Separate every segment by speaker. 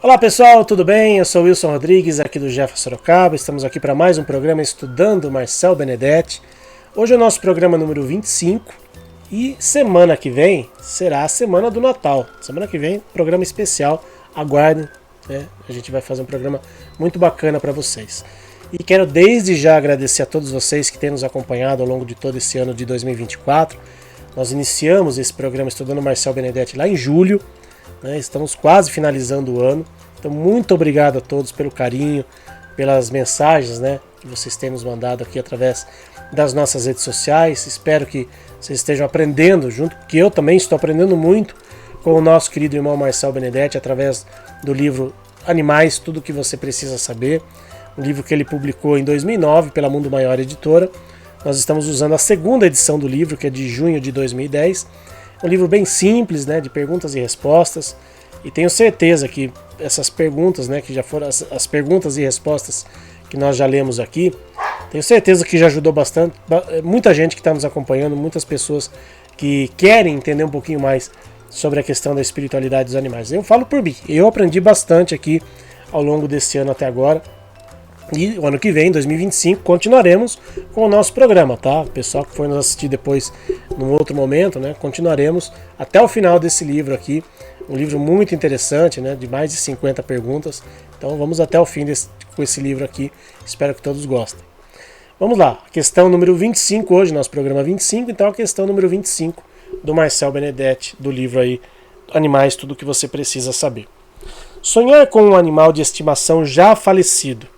Speaker 1: Olá pessoal, tudo bem? Eu sou o Wilson Rodrigues, aqui do Jeff Sorocaba. Estamos aqui para mais um programa Estudando Marcel Benedetti. Hoje é o nosso programa número 25 e semana que vem será a semana do Natal. Semana que vem, programa especial, aguardem, né? A gente vai fazer um programa muito bacana para vocês. E quero desde já agradecer a todos vocês que têm nos acompanhado ao longo de todo esse ano de 2024. Nós iniciamos esse programa Estudando Marcel Benedetti lá em julho. Estamos quase finalizando o ano, então muito obrigado a todos pelo carinho, pelas mensagens, que vocês têm nos mandado aqui através das nossas redes sociais. Espero que vocês estejam aprendendo junto, porque eu também estou aprendendo muito com o nosso querido irmão Marcel Benedetti através do livro Animais, Tudo o que Você Precisa Saber, um livro que ele publicou em 2009 pela Mundo Maior Editora. Nós estamos usando a segunda edição do livro, que é de junho de 2010. Um livro bem simples, de perguntas e respostas, e tenho certeza que essas perguntas, que já foram as perguntas e respostas que nós já lemos aqui, tenho certeza que já ajudou bastante, muita gente que está nos acompanhando, muitas pessoas que querem entender um pouquinho mais sobre a questão da espiritualidade dos animais. Eu falo por mim, eu aprendi bastante aqui ao longo desse ano até agora. E o ano que vem, 2025, continuaremos com o nosso programa, tá? O pessoal que for nos assistir depois, num outro momento, continuaremos até o final desse livro aqui. Um livro muito interessante, de mais de 50 perguntas. Então vamos até o fim com esse livro aqui. Espero que todos gostem. Vamos lá, questão número 25 hoje, nosso programa 25. Então a questão número 25 do Marcel Benedetti, do livro aí, Animais, Tudo o que Você Precisa Saber. Sonhar com um animal de estimação já falecido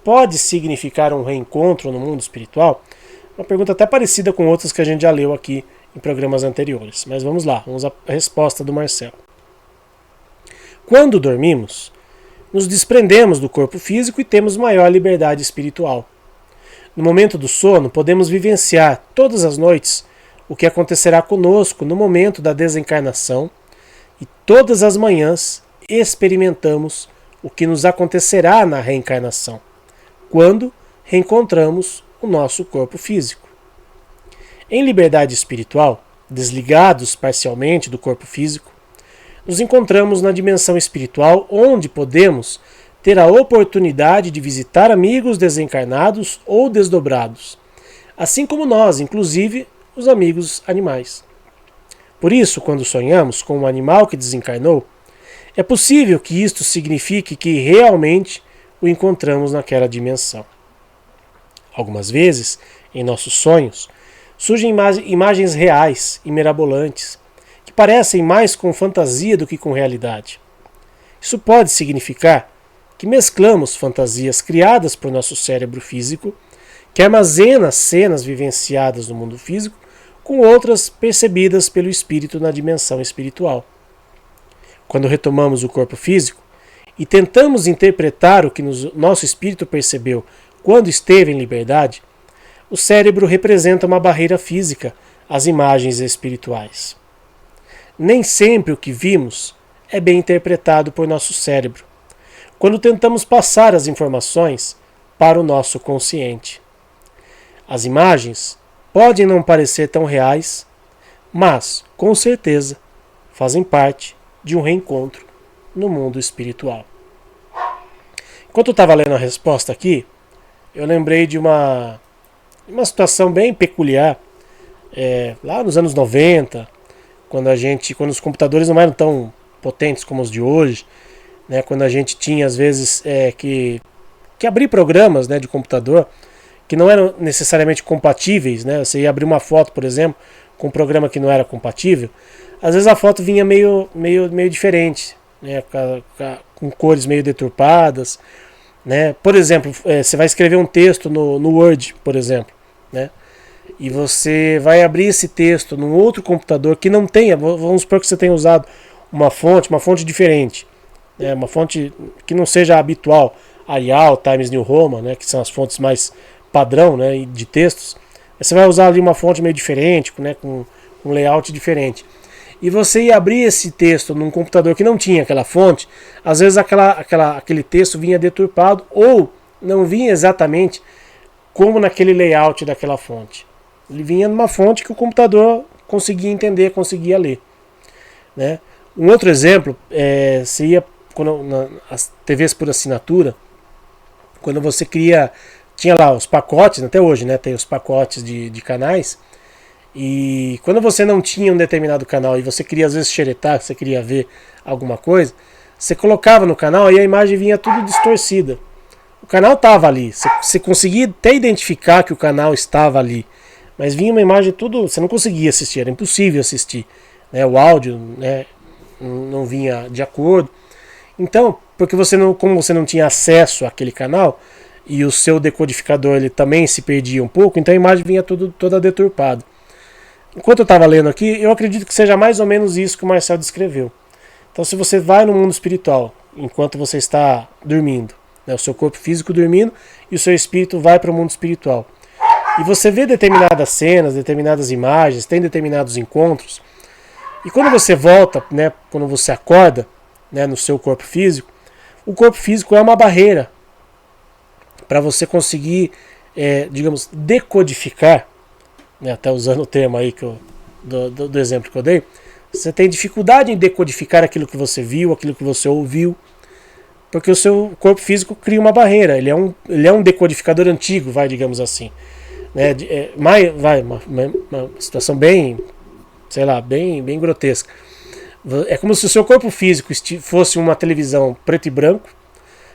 Speaker 1: pode significar um reencontro no mundo espiritual? Uma pergunta até parecida com outras que a gente já leu aqui em programas anteriores. Mas vamos lá, vamos à resposta do Marcel. Quando dormimos, nos desprendemos do corpo físico e temos maior liberdade espiritual. No momento do sono, podemos vivenciar todas as noites o que acontecerá conosco no momento da desencarnação e todas as manhãs experimentamos o que nos acontecerá na reencarnação, quando reencontramos o nosso corpo físico. Em liberdade espiritual, desligados parcialmente do corpo físico, nos encontramos na dimensão espiritual, onde podemos ter a oportunidade de visitar amigos desencarnados ou desdobrados, assim como nós, inclusive os amigos animais. Por isso, quando sonhamos com um animal que desencarnou, é possível que isto signifique que realmente o encontramos naquela dimensão. Algumas vezes, em nossos sonhos, surgem imagens reais e mirabolantes, que parecem mais com fantasia do que com realidade. Isso pode significar que mesclamos fantasias criadas por nosso cérebro físico, que armazena cenas vivenciadas no mundo físico, com outras percebidas pelo espírito na dimensão espiritual. Quando retomamos o corpo físico, e tentamos interpretar o que nosso espírito percebeu quando esteve em liberdade, o cérebro representa uma barreira física às imagens espirituais. Nem sempre o que vimos é bem interpretado por nosso cérebro, quando tentamos passar as informações para o nosso consciente. As imagens podem não parecer tão reais, mas, com certeza, fazem parte de um reencontro no mundo espiritual. Enquanto eu estava lendo a resposta aqui, eu lembrei de uma situação bem peculiar, lá nos anos 90, quando os computadores não eram tão potentes como os de hoje, quando a gente tinha às vezes que abrir programas de computador que não eram necessariamente compatíveis, Você ia abrir uma foto, por exemplo, com um programa que não era compatível, às vezes a foto vinha meio diferente, com cores meio deturpadas, Por exemplo, você vai escrever um texto no Word, por exemplo, e você vai abrir esse texto num outro computador que não tenha, vamos supor que você tenha usado uma fonte diferente, uma fonte que não seja habitual, Arial, Times New Roman, que são as fontes mais padrão, de textos. Você vai usar ali uma fonte meio diferente, com um layout diferente. E você ia abrir esse texto num computador que não tinha aquela fonte, às vezes aquele texto vinha deturpado ou não vinha exatamente como naquele layout daquela fonte. Ele vinha numa fonte que o computador conseguia entender, conseguia ler. Um outro exemplo, você ia as TVs por assinatura, quando você tinha lá os pacotes, até hoje, né, tem os pacotes de canais, e quando você não tinha um determinado canal e você queria às vezes xeretar, você queria ver alguma coisa, você colocava no canal e a imagem vinha tudo distorcida. O canal estava ali, você conseguia até identificar que o canal estava ali, mas vinha uma imagem tudo, você não conseguia assistir, era impossível assistir, né, o áudio, né, não vinha de acordo. Então, porque como você não tinha acesso àquele canal e o seu decodificador ele também se perdia um pouco, então a imagem vinha toda deturpada. Enquanto eu estava lendo aqui, eu acredito que seja mais ou menos isso que o Marcel descreveu. Então, se você vai no mundo espiritual enquanto você está dormindo, né, o seu corpo físico dormindo e o seu espírito vai para o mundo espiritual, e você vê determinadas cenas, determinadas imagens, tem determinados encontros, e quando você volta, né, quando você acorda, né, no seu corpo físico, o corpo físico é uma barreira para você conseguir, digamos, decodificar, né, até usando o termo aí do exemplo que eu dei, você tem dificuldade em decodificar aquilo que você viu, aquilo que você ouviu, porque o seu corpo físico cria uma barreira, ele é um decodificador antigo, digamos assim. Né, uma situação bem, sei lá, bem grotesca. É como se o seu corpo físico fosse uma televisão preto e branco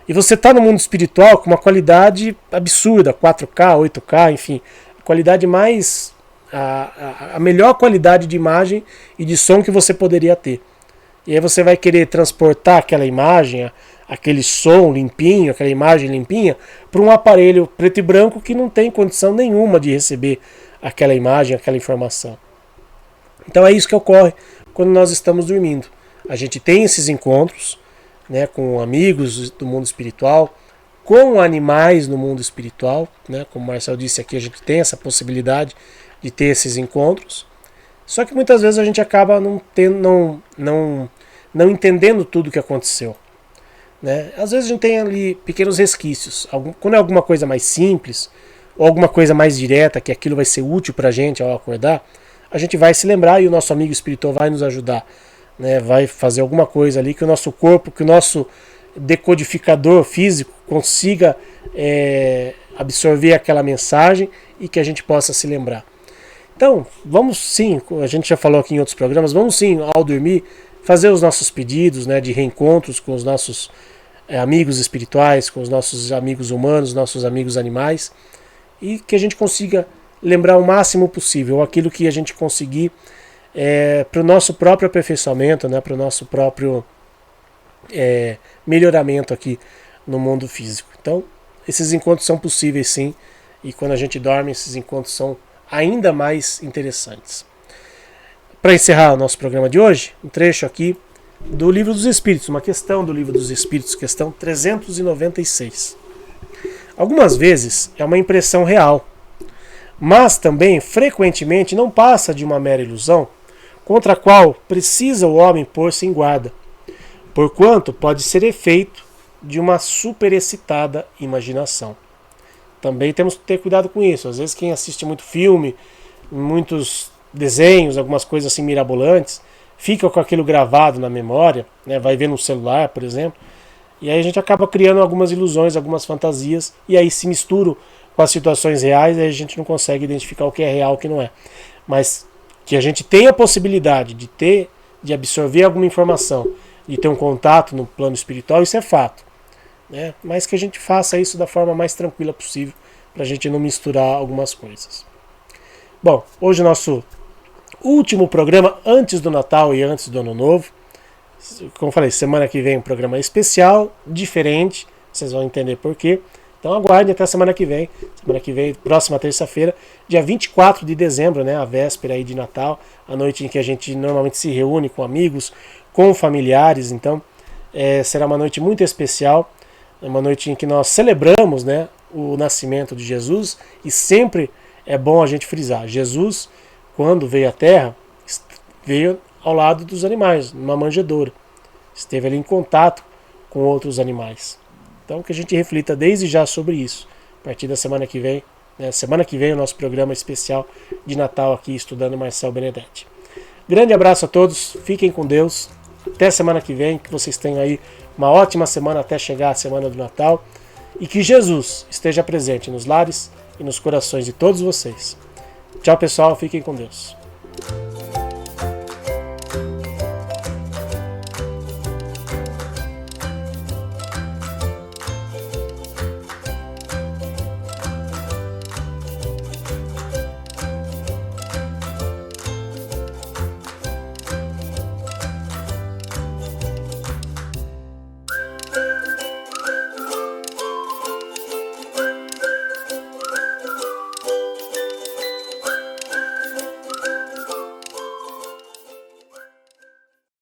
Speaker 1: e você está no mundo espiritual com uma qualidade absurda, 4K, 8K, enfim, a qualidade mais a melhor qualidade de imagem e de som que você poderia ter. E aí você vai querer transportar aquela imagem, aquele som limpinho, aquela imagem limpinha, para um aparelho preto e branco que não tem condição nenhuma de receber aquela imagem, aquela informação. Então é isso que ocorre quando nós estamos dormindo. A gente tem esses encontros, né, com amigos do mundo espiritual, com animais no mundo espiritual, né, como o Marcel disse aqui, a gente tem essa possibilidade de ter esses encontros. Só que muitas vezes a gente acaba não entendendo tudo o que aconteceu. Né? Às vezes a gente tem ali pequenos resquícios. Quando é alguma coisa mais simples, ou alguma coisa mais direta, que aquilo vai ser útil para a gente ao acordar, a gente vai se lembrar e o nosso amigo espiritual vai nos ajudar. Né? Vai fazer alguma coisa ali que o nosso corpo, que o nosso decodificador físico consiga absorver aquela mensagem e que a gente possa se lembrar. Então, vamos sim, a gente já falou aqui em outros programas, vamos sim, ao dormir, fazer os nossos pedidos, né, de reencontros com os nossos amigos espirituais, com os nossos amigos humanos, nossos amigos animais, e que a gente consiga lembrar o máximo possível aquilo que a gente conseguir para o nosso próprio aperfeiçoamento, né, para o nosso próprio melhoramento aqui no mundo físico. Então, esses encontros são possíveis sim, e quando a gente dorme, esses encontros são ainda mais interessantes. Para encerrar o nosso programa de hoje, um trecho aqui do Livro dos Espíritos, uma questão do Livro dos Espíritos, questão 396. Algumas vezes é uma impressão real, mas também frequentemente não passa de uma mera ilusão, contra a qual precisa o homem pôr-se em guarda, porquanto pode ser efeito de uma superexcitada imaginação. Também temos que ter cuidado com isso. Às vezes quem assiste muito filme, muitos desenhos, algumas coisas assim mirabolantes, fica com aquilo gravado na memória, né? Vai ver no celular, por exemplo, e aí a gente acaba criando algumas ilusões, algumas fantasias, e aí se misturam com as situações reais, e aí a gente não consegue identificar o que é real e o que não é. Mas que a gente tenha a possibilidade de absorver alguma informação, de ter um contato no plano espiritual, isso é fato. Né? Mas que a gente faça isso da forma mais tranquila possível, para a gente não misturar algumas coisas. Bom, hoje é o nosso último programa antes do Natal e antes do Ano Novo. Como eu falei, semana que vem um programa especial, diferente, vocês vão entender por quê. Então aguardem até semana que vem. Semana que vem, próxima terça-feira, dia 24 de dezembro, né, a véspera aí de Natal, a noite em que a gente normalmente se reúne com amigos, com familiares. Então será uma noite muito especial, uma noite em que nós celebramos, né, o nascimento de Jesus, e sempre é bom a gente frisar, Jesus, quando veio à Terra, veio ao lado dos animais, numa manjedoura, esteve ali em contato com outros animais. Então que a gente reflita desde já sobre isso, a partir da semana que vem, né, semana que vem o nosso programa especial de Natal aqui, estudando Marcel Benedetti. Grande abraço a todos, fiquem com Deus, até semana que vem, que vocês tenham aí uma ótima semana até chegar a semana do Natal e que Jesus esteja presente nos lares e nos corações de todos vocês. Tchau, pessoal, fiquem com Deus.